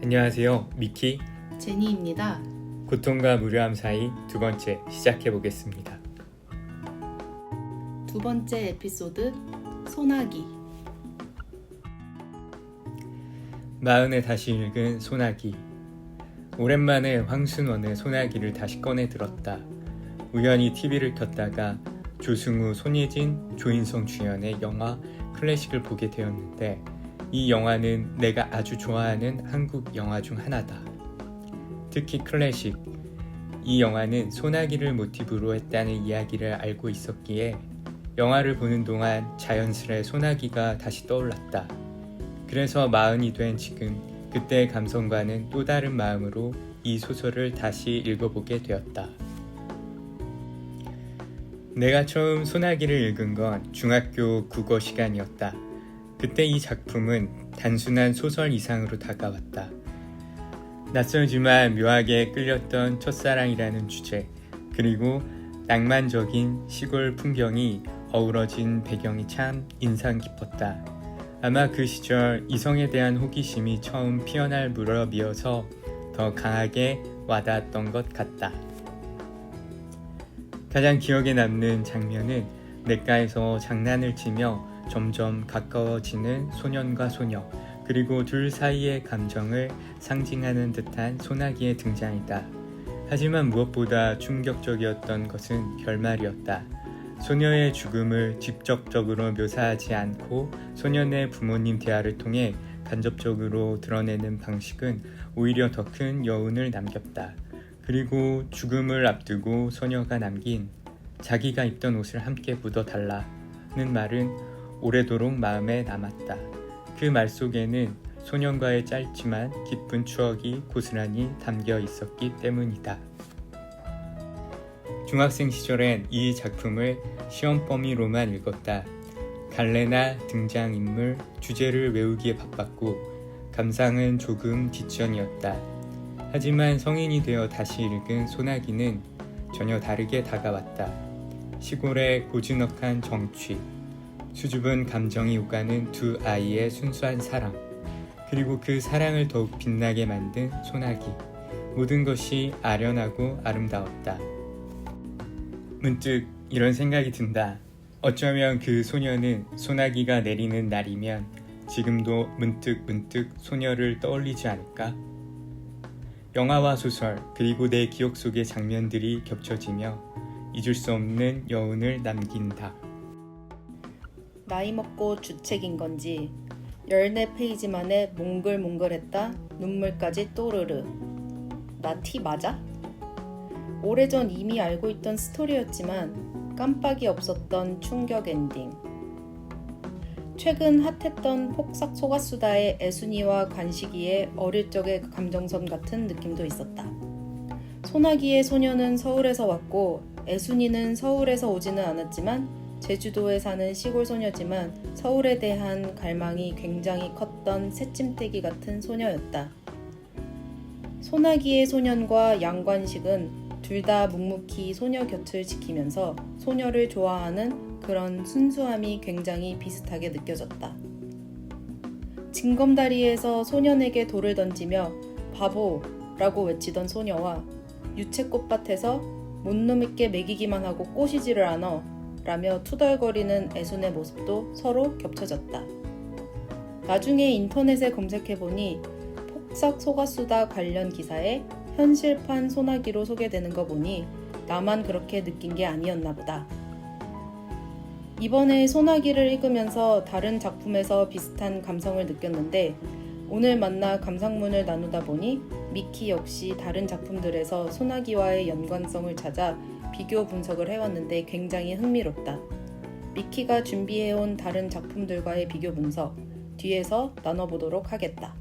안녕하세요. 미키 제니입니다. 고통과 무료함 사이 두 번째 시작해 보겠습니다. 두 번째 에피소드 소나기. 마흔에 다시 읽은 소나기. 오랜만에 황순원의 소나기를 다시 꺼내 들었다. 우연히 TV를 켰다가 조승우, 손예진, 조인성 주연의 영화 클래식을 보게 되었는데 이 영화는 내가 아주 좋아하는 한국 영화 중 하나다. 특히 클래식. 이 영화는 소나기를 모티브로 했다는 이야기를 알고 있었기에 영화를 보는 동안 자연스레 소나기가 다시 떠올랐다. 그래서 마흔이 된 지금 그때의 감성과는 또 다른 마음으로 이 소설을 다시 읽어보게 되었다. 내가 처음 소나기를 읽은 건 중학교 국어 시간이었다. 그때 이 작품은 단순한 소설 이상으로 다가왔다. 낯설지만 묘하게 끌렸던 첫사랑이라는 주제, 그리고 낭만적인 시골 풍경이 어우러진 배경이 참 인상 깊었다. 아마 그 시절 이성에 대한 호기심이 처음 피어날 무렵이어서 더 강하게 와닿았던 것 같다. 가장 기억에 남는 장면은 냇가에서 장난을 치며 점점 가까워지는 소년과 소녀, 그리고 둘 사이의 감정을 상징하는 듯한 소나기의 등장이다. 하지만 무엇보다 충격적이었던 것은 결말이었다. 소녀의 죽음을 직접적으로 묘사하지 않고 소년의 부모님 대화를 통해 간접적으로 드러내는 방식은 오히려 더 큰 여운을 남겼다. 그리고 죽음을 앞두고 소녀가 남긴 자기가 입던 옷을 함께 묻어달라는 말은 오래도록 마음에 남았다. 그 말 속에는 소년과의 짧지만 깊은 추억이 고스란히 담겨 있었기 때문이다. 중학생 시절엔 이 작품을 시험 범위로만 읽었다. 갈래나 등장인물, 주제를 외우기에 바빴고 감상은 조금 뒷전이었다. 하지만 성인이 되어 다시 읽은 소나기는 전혀 다르게 다가왔다. 시골의 고즈넉한 정취, 수줍은 감정이 오가는 두 아이의 순수한 사랑, 그리고 그 사랑을 더욱 빛나게 만든 소나기. 모든 것이 아련하고 아름다웠다. 문득 이런 생각이 든다. 어쩌면 그 소녀는 소나기가 내리는 날이면 지금도 문득 소녀를 떠올리지 않을까? 영화와 소설, 그리고 내 기억 속의 장면들이 겹쳐지며 잊을 수 없는 여운을 남긴다. 나이 먹고 주책인 건지 14페이지 만에 몽글몽글했다. 눈물까지 또르르. 나 티 맞아? 오래전 이미 알고 있던 스토리였지만 깜빡이 없었던 충격 엔딩. 최근 핫했던 폭삭 소가수다의 애순이와 관식이의 어릴 적의 감정선 같은 느낌도 있었다. 소나기의 소녀는 서울에서 왔고 애순이는 서울에서 오지는 않았지만 제주도에 사는 시골 소녀지만 서울에 대한 갈망이 굉장히 컸던 새침대기 같은 소녀였다. 소나기의 소년과 양관식은 둘 다 묵묵히 소녀 곁을 지키면서 소녀를 좋아하는 그런 순수함이 굉장히 비슷하게 느껴졌다. 징검다리에서 소년에게 돌을 던지며 바보라고 외치던 소녀와 유채꽃밭에서 못 놈있게 먹이기만 하고 꼬시지를 않아 라며 투덜거리는 애순의 모습도 서로 겹쳐졌다. 나중에 인터넷에 검색해보니 폭삭 소가수다 관련 기사에 현실판 소나기로 소개되는 거 보니 나만 그렇게 느낀 게 아니었나 보다. 이번에 소나기를 읽으면서 다른 작품에서 비슷한 감성을 느꼈는데 오늘 만나 감상문을 나누다 보니 미키 역시 다른 작품들에서 소나기와의 연관성을 찾아 비교 분석을 해왔는데 굉장히 흥미롭다. 미키가 준비해온 다른 작품들과의 비교 분석 뒤에서 나눠보도록 하겠다.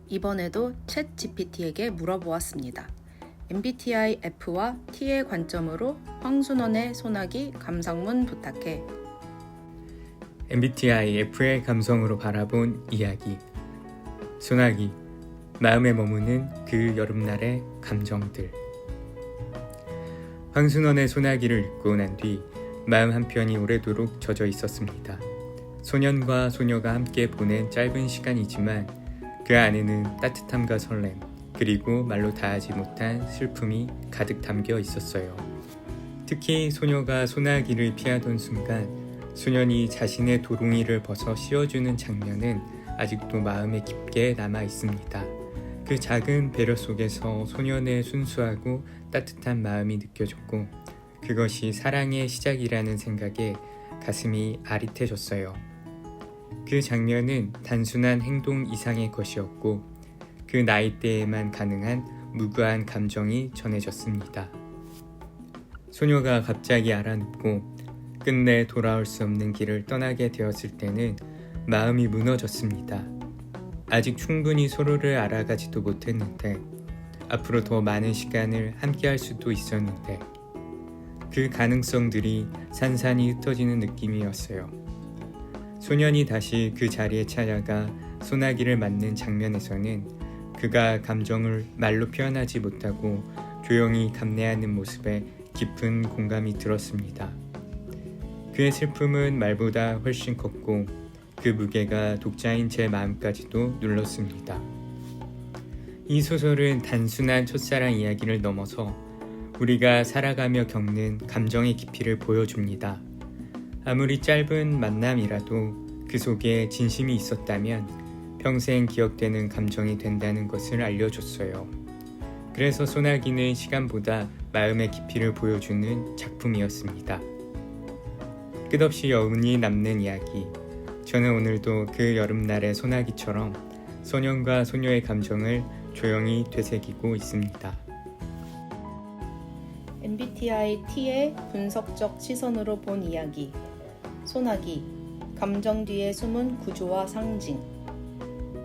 이번에도 챗 GPT에게 물어보았습니다. MBTI F와 T의 관점으로 황순원의 소나기 감상문 부탁해. MBTI F의 감성으로 바라본 이야기. 소나기, 마음에 머무는 그 여름날의 감정들. 황순원의 소나기를 읽고 난 뒤 마음 한편이 오래도록 젖어 있었습니다. 소년과 소녀가 함께 보낸 짧은 시간이지만 그 안에는 따뜻함과 설렘, 그리고 말로 다하지 못한 슬픔이 가득 담겨 있었어요. 특히 소녀가 소나기를 피하던 순간 소년이 자신의 도롱이를 벗어 씌워주는 장면은 아직도 마음에 깊게 남아 있습니다. 그 작은 배려 속에서 소년의 순수하고 따뜻한 마음이 느껴졌고 그것이 사랑의 시작이라는 생각에 가슴이 아릿해졌어요. 그 장면은 단순한 행동 이상의 것이었고 그 나이대에만 가능한 무구한 감정이 전해졌습니다. 소녀가 갑자기 알아눕고 끝내 돌아올 수 없는 길을 떠나게 되었을 때는 마음이 무너졌습니다. 아직 충분히 서로를 알아가지도 못했는데 앞으로 더 많은 시간을 함께할 수도 있었는데 그 가능성들이 산산이 흩어지는 느낌이었어요. 소년이 다시 그 자리에 찾아가 소나기를 맞는 장면에서는 그가 감정을 말로 표현하지 못하고 조용히 감내하는 모습에 깊은 공감이 들었습니다. 그의 슬픔은 말보다 훨씬 컸고 그 무게가 독자인 제 마음까지도 눌렀습니다. 이 소설은 단순한 첫사랑 이야기를 넘어서 우리가 살아가며 겪는 감정의 깊이를 보여줍니다. 아무리 짧은 만남이라도 그 속에 진심이 있었다면 평생 기억되는 감정이 된다는 것을 알려줬어요. 그래서 소나기는 시간보다 마음의 깊이를 보여주는 작품이었습니다. 끝없이 여운이 남는 이야기. 저는 오늘도 그 여름날의 소나기처럼 소년과 소녀의 감정을 조용히 되새기고 있습니다. MBTI T의 분석적 시선으로 본 이야기. 소나기. 감정 뒤에 숨은 구조와 상징.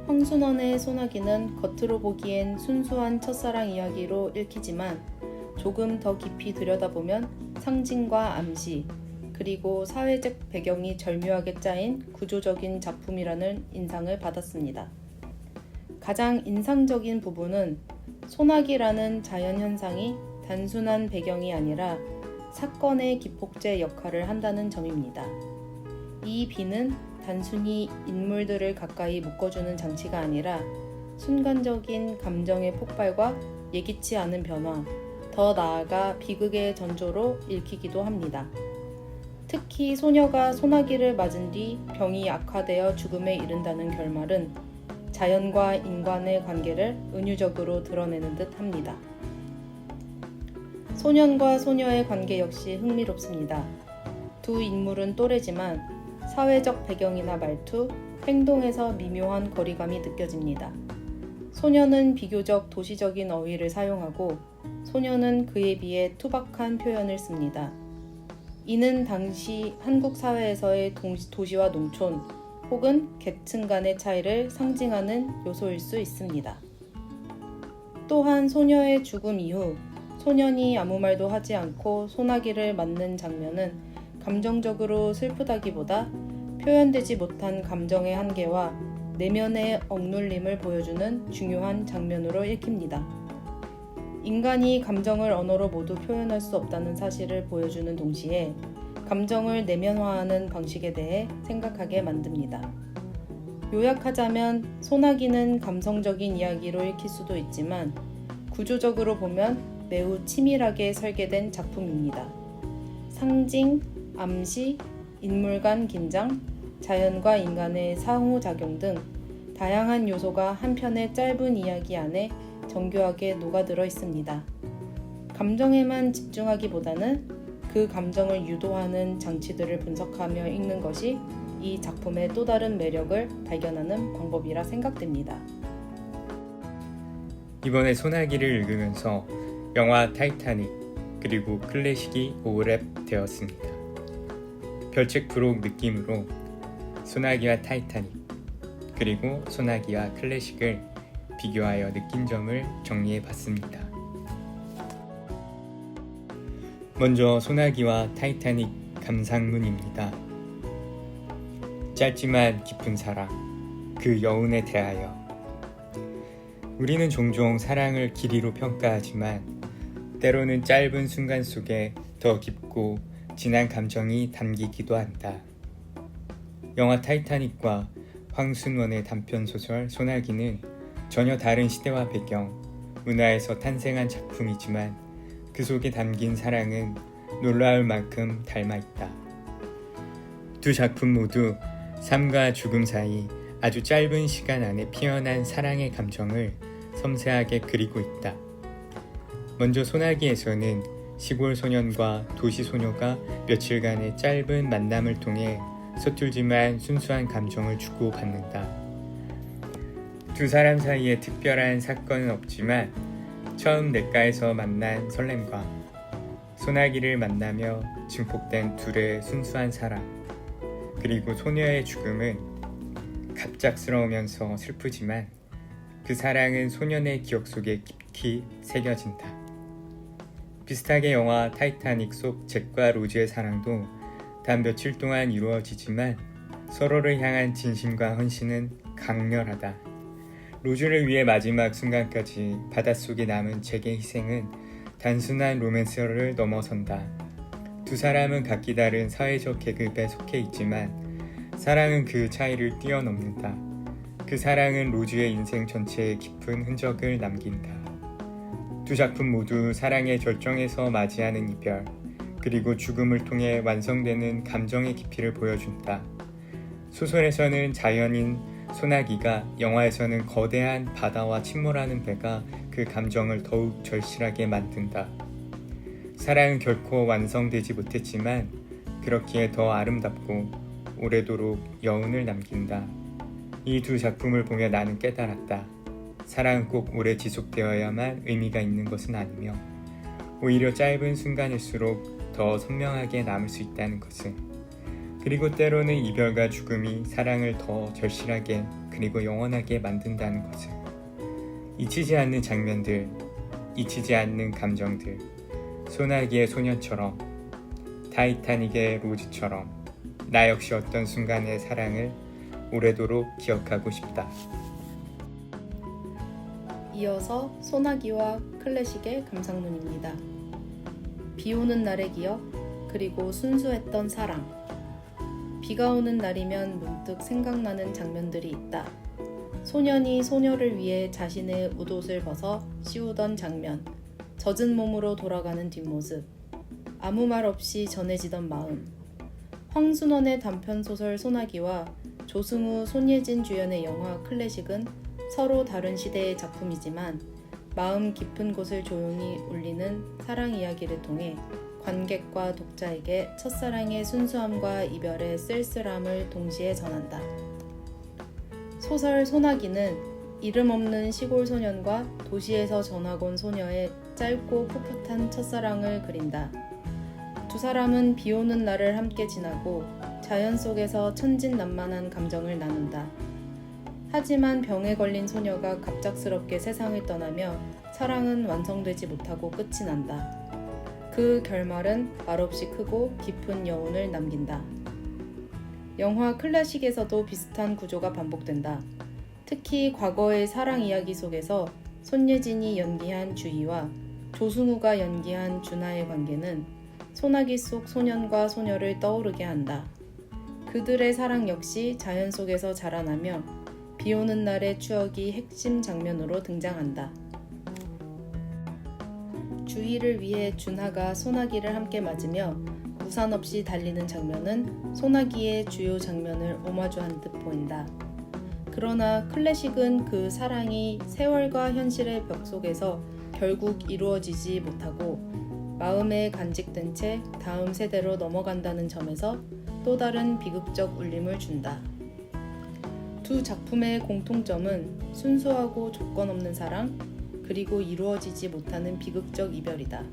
황순원의 소나기는 겉으로 보기엔 순수한 첫사랑 이야기로 읽히지만 조금 더 깊이 들여다보면 상징과 암시, 그리고 사회적 배경이 절묘하게 짜인 구조적인 작품이라는 인상을 받았습니다. 가장 인상적인 부분은 소나기라는 자연현상이 단순한 배경이 아니라 사건의 기폭제 역할을 한다는 점입니다. 이 비는 단순히 인물들을 가까이 묶어주는 장치가 아니라 순간적인 감정의 폭발과 예기치 않은 변화, 더 나아가 비극의 전조로 읽히기도 합니다. 특히 소녀가 소나기를 맞은 뒤 병이 악화되어 죽음에 이른다는 결말은 자연과 인간의 관계를 은유적으로 드러내는 듯 합니다. 소년과 소녀의 관계 역시 흥미롭습니다. 두 인물은 또래지만 사회적 배경이나 말투, 행동에서 미묘한 거리감이 느껴집니다. 소년은 비교적 도시적인 어휘를 사용하고 소녀는 그에 비해 투박한 표현을 씁니다. 이는 당시 한국 사회에서의 도시와 농촌 혹은 계층 간의 차이를 상징하는 요소일 수 있습니다. 또한 소녀의 죽음 이후 소년이 아무 말도 하지 않고 소나기를 맞는 장면은 감정적으로 슬프다기보다 표현되지 못한 감정의 한계와 내면의 억눌림을 보여주는 중요한 장면으로 읽힙니다. 인간이 감정을 언어로 모두 표현할 수 없다는 사실을 보여주는 동시에 감정을 내면화하는 방식에 대해 생각하게 만듭니다. 요약하자면 소나기는 감성적인 이야기로 읽힐 수도 있지만 구조적으로 보면 매우 치밀하게 설계된 작품입니다. 상징, 암시, 인물 간 긴장, 자연과 인간의 상호작용 등 다양한 요소가 한 편의 짧은 이야기 안에 정교하게 녹아들어 있습니다. 감정에만 집중하기보다는 그 감정을 유도하는 장치들을 분석하며 읽는 것이 이 작품의 또 다른 매력을 발견하는 방법이라 생각됩니다. 이번에 소나기를 읽으면서 영화 타이타닉 그리고 클래식이 오랩 되었습니다. 별책 부록 느낌으로 소나기와 타이타닉 그리고 소나기와 클래식을 비교하여 느낀 점을 정리해 봤습니다. 먼저 소나기와 타이타닉 감상문입니다. 짧지만 깊은 사랑, 그 여운에 대하여. 우리는 종종 사랑을 길이로 평가하지만 때로는 짧은 순간 속에 더 깊고 진한 감정이 담기기도 한다. 영화 타이타닉과 황순원의 단편소설 소나기는 전혀 다른 시대와 배경, 문화에서 탄생한 작품이지만 그 속에 담긴 사랑은 놀라울 만큼 닮아있다. 두 작품 모두 삶과 죽음 사이 아주 짧은 시간 안에 피어난 사랑의 감정을 섬세하게 그리고 있다. 먼저 소나기에서는 시골 소년과 도시 소녀가 며칠간의 짧은 만남을 통해 서툴지만 순수한 감정을 주고받는다. 두 사람 사이에 특별한 사건은 없지만 처음 냇가에서 만난 설렘과 소나기를 만나며 증폭된 둘의 순수한 사랑, 그리고 소녀의 죽음은 갑작스러우면서 슬프지만 그 사랑은 소년의 기억 속에 깊이 새겨진다. 비슷하게 영화 타이타닉 속 잭과 로즈의 사랑도 단 며칠 동안 이루어지지만 서로를 향한 진심과 헌신은 강렬하다. 로즈를 위해 마지막 순간까지 바닷속에 남은 잭의 희생은 단순한 로맨스를 넘어선다. 두 사람은 각기 다른 사회적 계급에 속해 있지만 사랑은 그 차이를 뛰어넘는다. 그 사랑은 로즈의 인생 전체에 깊은 흔적을 남긴다. 두 작품 모두 사랑의 절정에서 맞이하는 이별, 그리고 죽음을 통해 완성되는 감정의 깊이를 보여준다. 소설에서는 자연인 소나기가, 영화에서는 거대한 바다와 침몰하는 배가 그 감정을 더욱 절실하게 만든다. 사랑은 결코 완성되지 못했지만 그렇기에 더 아름답고 오래도록 여운을 남긴다. 이 두 작품을 보며 나는 깨달았다. 사랑은 꼭 오래 지속되어야만 의미가 있는 것은 아니며 오히려 짧은 순간일수록 더 선명하게 남을 수 있다는 것을, 그리고 때로는 이별과 죽음이 사랑을 더 절실하게 그리고 영원하게 만든다는 것을. 잊히지 않는 장면들, 잊히지 않는 감정들, 소나기의 소년처럼, 타이타닉의 로즈처럼 나 역시 어떤 순간의 사랑을 오래도록 기억하고 싶다. 이어서 소나기와 클래식의 감상문입니다. 비 오는 날의 기억, 그리고 순수했던 사랑. 비가 오는 날이면 문득 생각나는 장면들이 있다. 소년이 소녀를 위해 자신의 웃옷을 벗어 씌우던 장면, 젖은 몸으로 돌아가는 뒷모습, 아무 말 없이 전해지던 마음. 황순원의 단편소설 소나기와 조승우, 손예진 주연의 영화 클래식은 서로 다른 시대의 작품이지만 마음 깊은 곳을 조용히 울리는 사랑 이야기를 통해 관객과 독자에게 첫사랑의 순수함과 이별의 쓸쓸함을 동시에 전한다. 소설 소나기는 이름 없는 시골 소년과 도시에서 전학 온 소녀의 짧고 풋풋한 첫사랑을 그린다. 두 사람은 비 오는 날을 함께 지나고 자연 속에서 천진난만한 감정을 나눈다. 하지만 병에 걸린 소녀가 갑작스럽게 세상을 떠나며 사랑은 완성되지 못하고 끝이 난다. 그 결말은 말없이 크고 깊은 여운을 남긴다. 영화 클래식에서도 비슷한 구조가 반복된다. 특히 과거의 사랑 이야기 속에서 손예진이 연기한 주희와 조승우가 연기한 준하의 관계는 소나기 속 소년과 소녀를 떠오르게 한다. 그들의 사랑 역시 자연 속에서 자라나며 비 오는 날의 추억이 핵심 장면으로 등장한다. 주희를 위해 준하가 소나기를 함께 맞으며 우산 없이 달리는 장면은 소나기의 주요 장면을 오마주한 듯 보인다. 그러나 클래식은 그 사랑이 세월과 현실의 벽 속에서 결국 이루어지지 못하고 마음에 간직된 채 다음 세대로 넘어간다는 점에서 또 다른 비극적 울림을 준다. 두 작품의 공통점은 순수하고 조건 없는 사랑, 그리고 이루어지지 못하는 비극적 이별이다.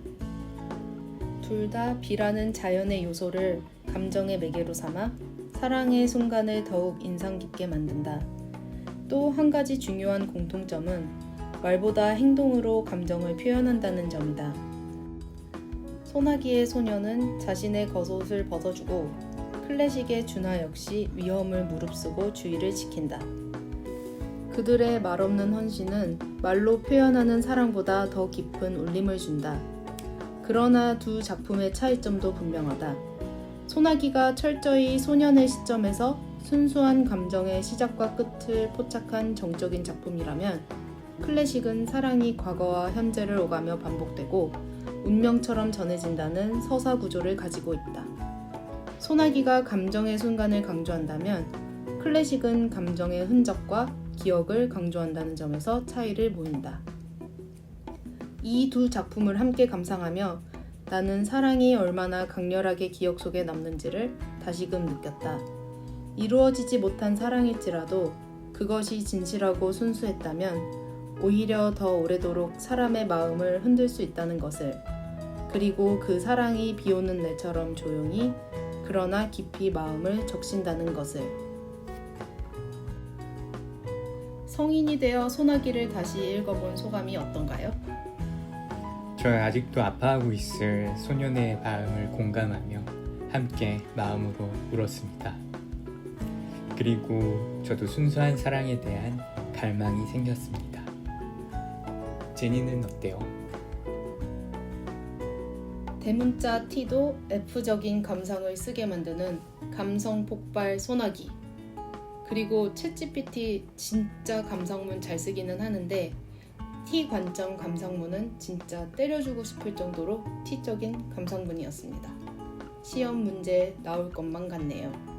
둘 다 비라는 자연의 요소를 감정의 매개로 삼아 사랑의 순간을 더욱 인상 깊게 만든다. 또 한 가지 중요한 공통점은 말보다 행동으로 감정을 표현한다는 점이다. 소나기의 소녀는 자신의 겉옷을 벗어주고 클래식의 준하 역시 위험을 무릅쓰고 주의를 지킨다. 그들의 말없는 헌신은 말로 표현하는 사랑보다 더 깊은 울림을 준다. 그러나 두 작품의 차이점도 분명하다. 소나기가 철저히 소년의 시점에서 순수한 감정의 시작과 끝을 포착한 정적인 작품이라면 클래식은 사랑이 과거와 현재를 오가며 반복되고 운명처럼 전해진다는 서사 구조를 가지고 있다. 소나기가 감정의 순간을 강조한다면 클래식은 감정의 흔적과 기억을 강조한다는 점에서 차이를 보인다. 이 두 작품을 함께 감상하며 나는 사랑이 얼마나 강렬하게 기억 속에 남는지를 다시금 느꼈다. 이루어지지 못한 사랑일지라도 그것이 진실하고 순수했다면 오히려 더 오래도록 사람의 마음을 흔들 수 있다는 것을, 그리고 그 사랑이 비오는 날처럼 조용히 그러나 깊이 마음을 적신다는 것을. 성인이 되어 소나기를 다시 읽어본 소감이 어떤가요? 저 아직도 아파하고 있을 소년의 마음을 공감하며 함께 마음으로 울었습니다. 그리고 저도 순수한 사랑에 대한 갈망이 생겼습니다. 제니는 어때요? 대문자 T도 F적인 감상을 쓰게 만드는 감성 폭발 소나기. 그리고 챗GPT 진짜 감상문 잘 쓰기는 하는데 T 관점 감상문은 진짜 때려주고 싶을 정도로 T적인 감상문이었습니다. 시험 문제에 나올 것만 같네요.